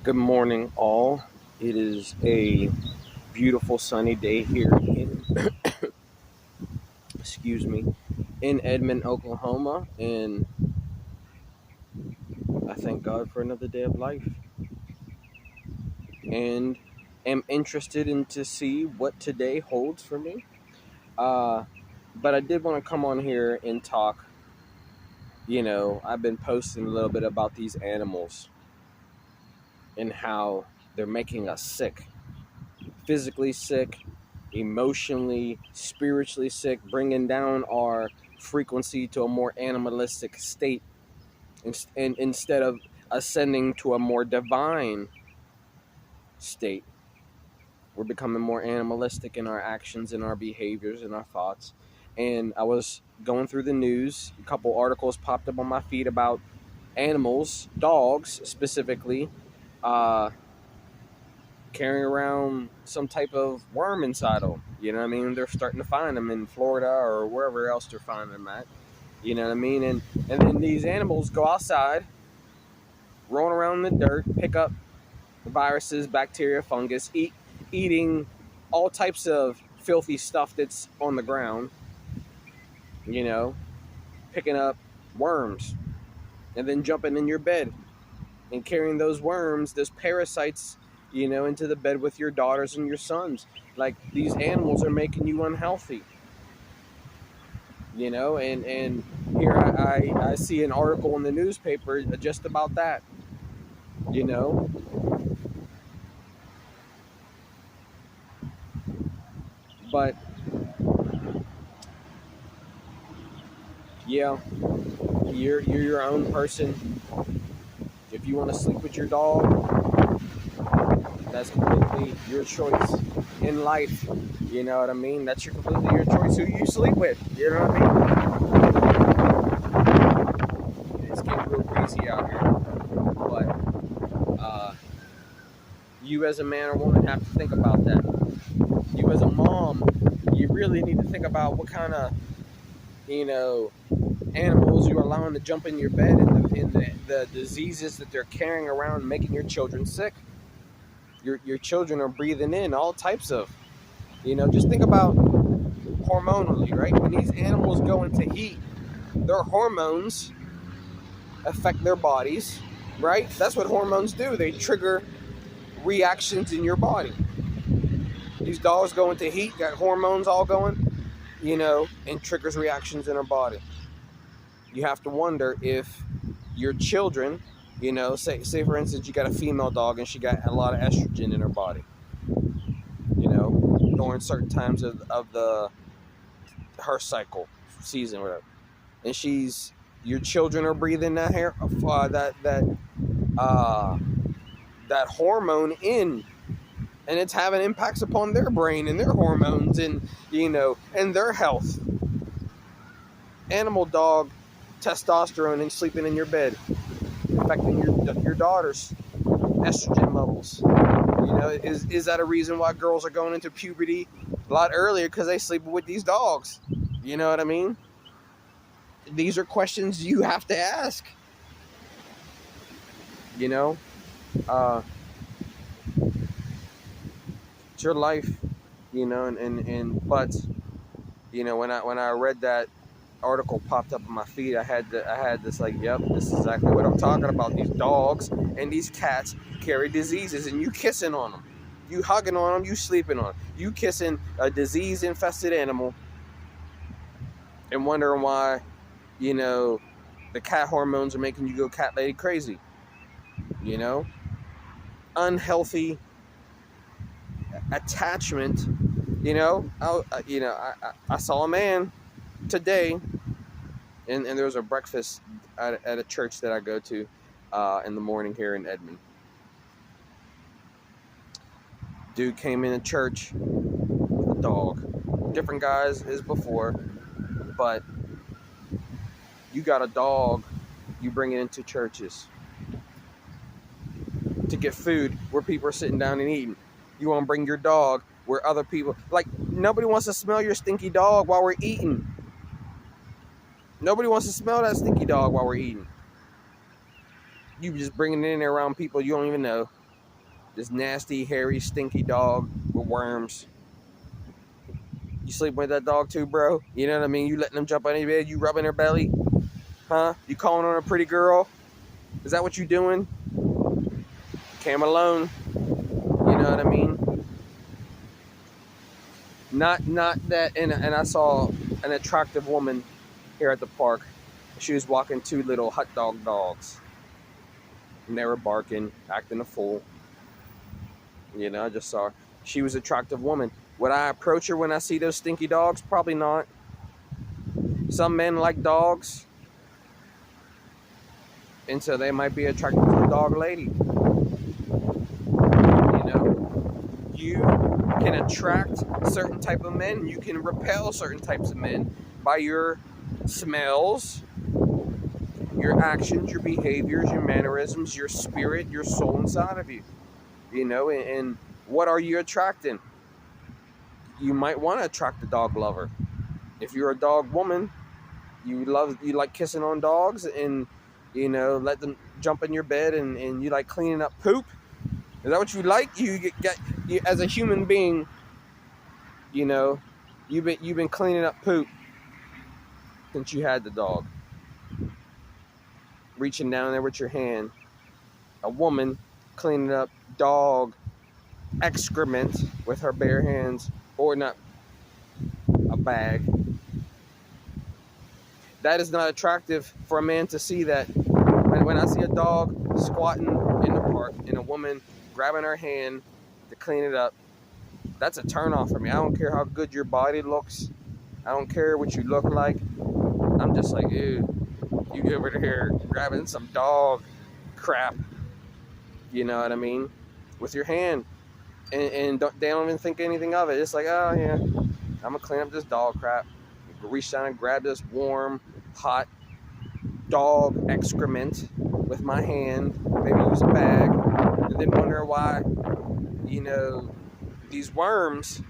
Good morning, all. It is a beautiful sunny day here in, excuse me, in Edmond, Oklahoma, and I thank God for another day of life, and am interested in to see what today holds for me. Uh, but I did want to come on here and talk. I've been posting a little bit about these animals and how they're making us sick, physically sick, emotionally, spiritually sick, bringing down our frequency to a more animalistic state, and instead of ascending to a more divine state. We're becoming more animalistic in our actions, in our behaviors, in our thoughts. And I was going through the news. A couple articles popped up on my feed about animals, dogs specifically, uh, carrying around some type of worm inside them. You know what I mean? They're starting to find them in Florida or wherever else they're finding them at. You know what I mean? And then these animals go outside, rolling around in the dirt, pick up viruses, bacteria, fungus, eating all types of filthy stuff that's on the ground. You know, picking up worms and then jumping in your bed and carrying those worms, those parasites, into the bed with your daughters and your sons. Like, these animals are making you unhealthy. And here I see an article in the newspaper just about that. You know, but yeah, you're your own person. If you want to sleep with your dog, that's completely your choice in life. You know what I mean? That's completely your choice who you sleep with. You know what I mean? It's getting real crazy out here. But you as a man or woman have to think about that. You as a mom, you really need to think about what kind of, you know, animals you're allowing to jump in your bed, and the diseases that they're carrying around, making your children sick. Your children are breathing in all types of, just think about hormonally, right? When these animals go into heat, their hormones affect their bodies, right? That's what hormones do. They trigger reactions in your body. These dogs go into heat, got hormones all going, and triggers reactions in our body. You have to wonder if your children, say for instance, you got a female dog and she got a lot of estrogen in her body, during certain times of the her cycle season, whatever, and your children are breathing uh, that hormone in, and it's having impacts upon their brain and their hormones, and and their health. Animal dog testosterone and sleeping in your bed, affecting your daughter's estrogen levels. Is that a reason why girls are going into puberty a lot earlier, because they sleep with these dogs? You know what I mean? These are questions you have to ask. You know, uh, it's your life. But when I read that article popped up on my feed, I had this, like, yep, this is exactly what I'm talking about. These dogs and these cats carry diseases, and you kissing on them, you hugging on them, you sleeping on them, you kissing a disease infested animal, and wondering why, the cat hormones are making you go cat lady crazy. You know, unhealthy attachment. I saw a man today, and there was a breakfast at a church that I go to in the morning here in Edmond. Dude came into church with a dog. Different guys as before, but you got a dog, you bring it into churches to get food where people are sitting down and eating. You want to bring your dog where other people, like, nobody wants to smell your stinky dog while we're eating. Nobody wants to smell that stinky dog while we're eating. You just bringing it in there around people you don't even know. This nasty, hairy, stinky dog with worms. You sleep with that dog too, bro? You know what I mean? You letting them jump on your bed? You rubbing her belly? Huh? You calling on a pretty girl? Is that what you doing? Came alone. You know what I mean? Not that. And I saw an attractive woman here at the park. She was walking two little hot dog dogs. And they were barking, acting a fool. You know, I just saw her. She was an attractive woman. Would I approach her when I see those stinky dogs? Probably not. Some men like dogs. And so they might be attracted to a dog lady. You know? You can attract certain type of men. You can repel certain types of men by your smells, your actions, your behaviors, your mannerisms, your spirit, your soul inside of you. You know, and what are you attracting? You might want to attract a dog lover. If you're a dog woman, you like kissing on dogs and, you know, let them jump in your bed and you like cleaning up poop. Is that what you like? You as a human being, you know, you've been cleaning up poop since you had the dog. Reaching down there with your hand. A woman cleaning up dog excrement with her bare hands, or not a bag. That is not attractive for a man to see that. When I see a dog squatting in the park and a woman grabbing her hand to clean it up, that's a turnoff for me. I don't care how good your body looks. I don't care what you look like. I'm just like, dude, you over here grabbing some dog crap. You know what I mean? With your hand. And they don't even think anything of it. It's like, oh yeah, I'm gonna clean up this dog crap. Reach down and grab this warm, hot dog excrement with my hand. Maybe use a bag, and then wonder why, you know, these worms.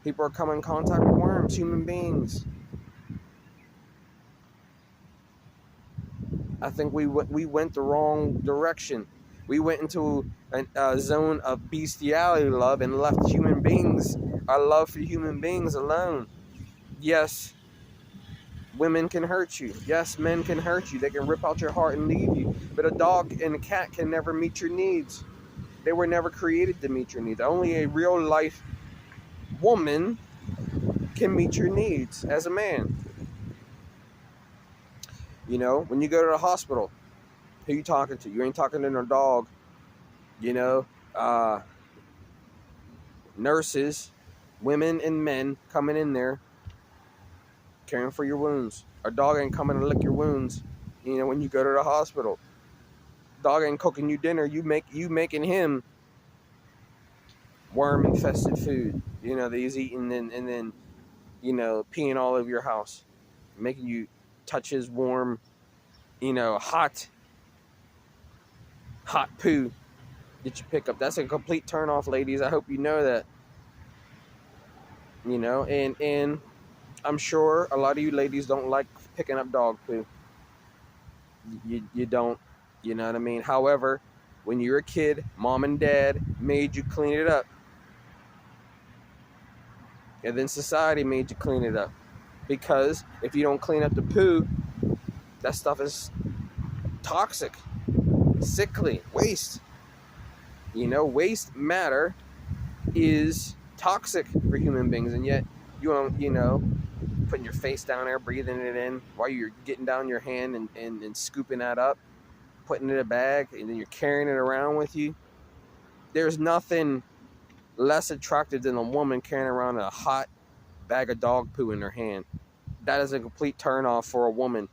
People are coming in contact with worms, human beings. I think we went the wrong direction. We went into a zone of bestiality love and left human beings, our love for human beings alone. Yes, women can hurt you. Yes, men can hurt you. They can rip out your heart and leave you. But a dog and a cat can never meet your needs. They were never created to meet your needs. Only a real life woman can meet your needs as a man. You know, when you go to the hospital, who you talking to? You ain't talking to no dog. You know, nurses, women and men coming in there, caring for your wounds. A dog ain't coming to lick your wounds. You know, when you go to the hospital, dog ain't cooking you dinner. You making him worm infested food. You know that he's eating and then, you know, peeing all over your house, making you touch his warm, you know, hot poo that you pick up. That's a complete turn off, ladies. I hope you know that. You know, and I'm sure a lot of you ladies don't like picking up dog poo. You don't, you know what I mean? However, when you're a kid, mom and dad made you clean it up. And then society made you clean it up. Because if you don't clean up the poo, that stuff is toxic, sickly, waste. You know, waste matter is toxic for human beings, and yet you don't, you know, putting your face down there, breathing it in while you're getting down your hand and scooping that up, putting it in a bag, and then you're carrying it around with you. There's nothing less attractive than a woman carrying around a hot bag of dog poo in her hand. That is a complete turn off for a woman.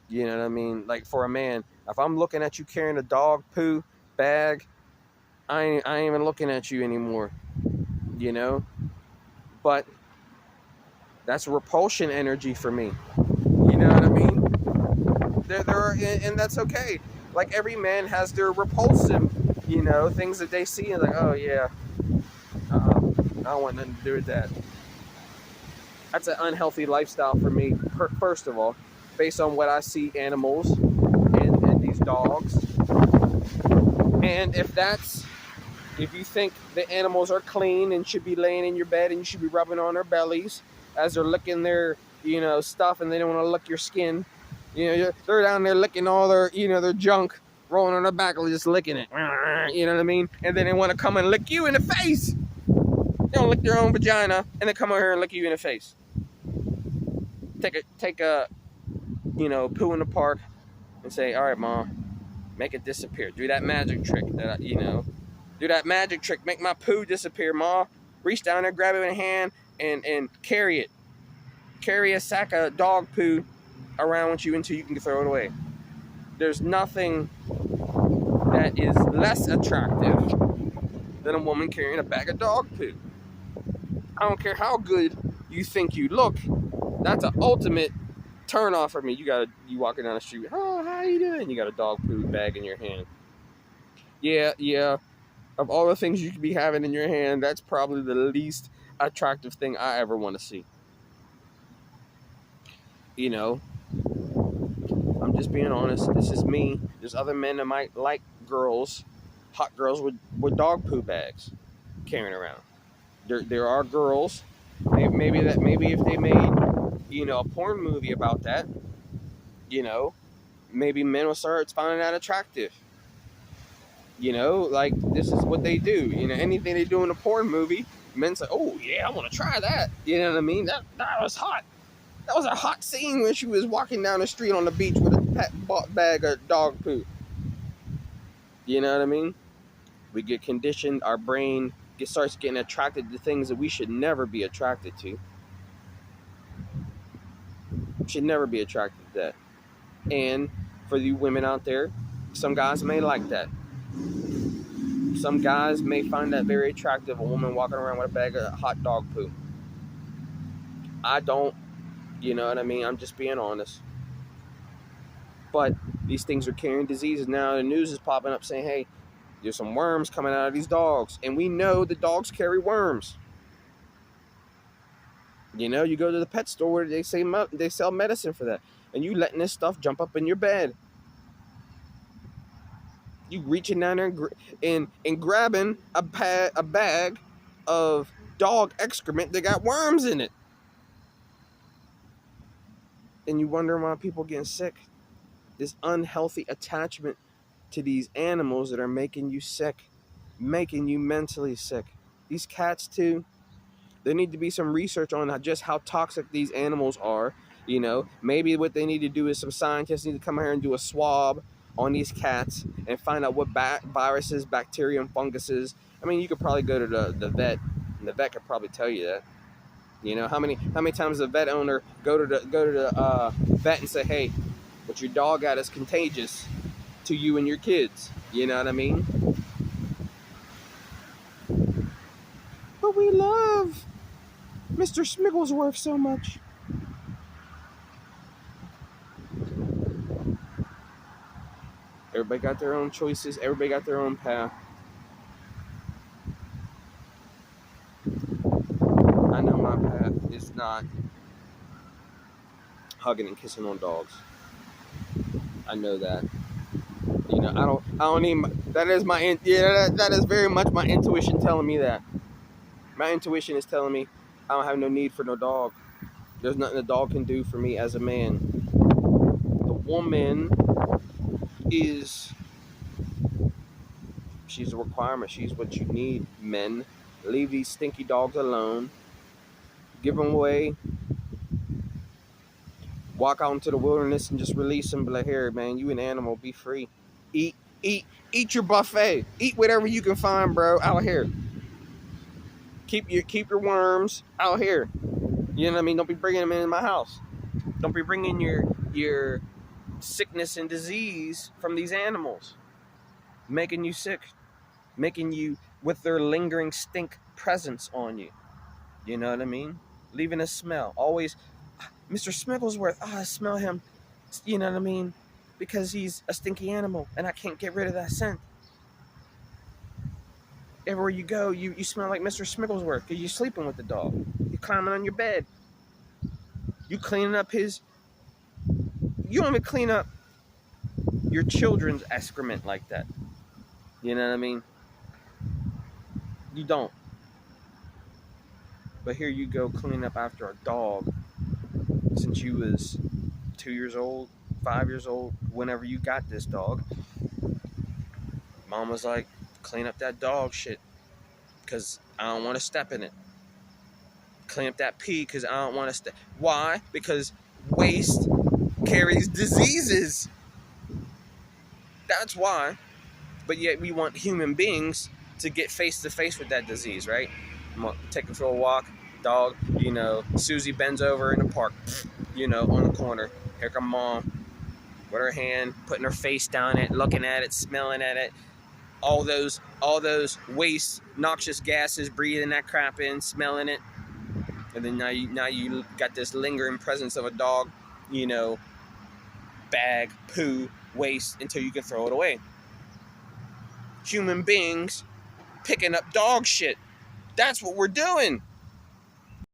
You know what I mean? Like for a man, if I'm looking at you carrying a dog poo bag, I ain't even looking at you anymore. You know? But that's repulsion energy for me. You know what I mean? There are, and that's okay. Like every man has their repulsive, you know, things that they see and like, oh yeah, I don't want nothing to do with that. That's an unhealthy lifestyle for me, first of all, based on what I see animals and these dogs. And if you think the animals are clean and should be laying in your bed and you should be rubbing on their bellies as they're licking their, stuff, and they don't want to lick your skin, they're down there licking all their, their junk, rolling on their back, just licking it. You know what I mean? And then they want to come and lick you in the face. They don't lick their own vagina, and they come over here and lick you in the face. Take a poo in the park and say, all right, Mom, make it disappear. Do that magic trick do that magic trick. Make my poo disappear, Ma. Reach down there, grab it in a hand, and carry it. Carry a sack of dog poo around with you until you can throw it away. There's nothing that is less attractive than a woman carrying a bag of dog poo. I don't care how good you think you look. That's an ultimate turn off for me. You walking down the street. Oh, how you doing? You got a dog poo bag in your hand. Yeah. Of all the things you could be having in your hand, that's probably the least attractive thing I ever want to see. I'm just being honest. This is me. There's other men that might like girls, hot girls with dog poo bags carrying around. There are girls. Maybe if they made a porn movie about that, maybe men will start finding that attractive. Like this is what they do. Anything they do in a porn movie, men say, "Oh yeah, I want to try that." You know what I mean? That was hot. That was a hot scene when she was walking down the street on the beach with a bag of dog poo. You know what I mean? We get conditioned. Our brain starts getting attracted to things that we should never be attracted to. Should never be attracted to that. And for you women out there, some guys may like that. Some guys may find that very attractive, a woman walking around with a bag of hot dog poo. I don't, you know what I mean? I'm just being honest. But these things are carrying diseases. Now the news is popping up saying, hey, there's some worms coming out of these dogs. And we know the dogs carry worms. You go to the pet store where they sell medicine for that. And you letting this stuff jump up in your bed. You reaching down there and grabbing a bag of dog excrement that got worms in it. And you wonder why people getting sick. This unhealthy attachment to these animals that are making you sick, making you mentally sick. These cats too. There need to be some research on just how toxic these animals are. Maybe what they need to do is some scientists need to come here and do a swab on these cats and find out what viruses, bacteria, and funguses. I mean, you could probably go to the vet, and the vet could probably tell you that. How many times does the vet owner go to the vet and say, hey, what your dog got is contagious to you and your kids. You know what I mean? But we love Mr. Smigglesworth so much. Everybody got their own choices. Everybody got their own path. I know my path is not hugging and kissing on dogs. I know that. I don't even. That is that is very much my intuition telling me that. My intuition is telling me I don't have no need for no dog. There's nothing a dog can do for me as a man. The woman she's a requirement. She's what you need, men. Leave these stinky dogs alone. Give them away. Walk out into the wilderness and just release them. Be like, here, man, you an animal. Be free. Eat your buffet. Eat whatever you can find, bro, out here. Keep your worms out here. You know what I mean? Don't be bringing them in my house. Don't be bringing your sickness and disease from these animals. Making you sick. Making you with their lingering stink presence on you. You know what I mean? Leaving a smell. Always, Mr. Smigglesworth, I smell him. You know what I mean? Because he's a stinky animal and I can't get rid of that scent. Everywhere you go, you smell like Mr. Smigglesworth because you're sleeping with the dog. You're climbing on your bed. You cleaning up you don't even clean up your children's excrement like that. You know what I mean? You don't. But here you go clean up after a dog since you was 2 years old, 5 years old, whenever you got this dog. Mom was like, clean up that dog shit because I don't want to step in it. Clean up that pee because I don't want to step. Why? Because waste carries diseases. That's why. But yet we want human beings to get face to face with that disease, right? Take her for a walk, dog, Susie bends over in the park, on the corner. Here come mom with her hand, putting her face down it, looking at it, smelling at it. All those waste, noxious gases, breathing that crap in, smelling it. And then now you got this lingering presence of a dog, bag, poo, waste until you can throw it away. Human beings picking up dog shit. That's what we're doing.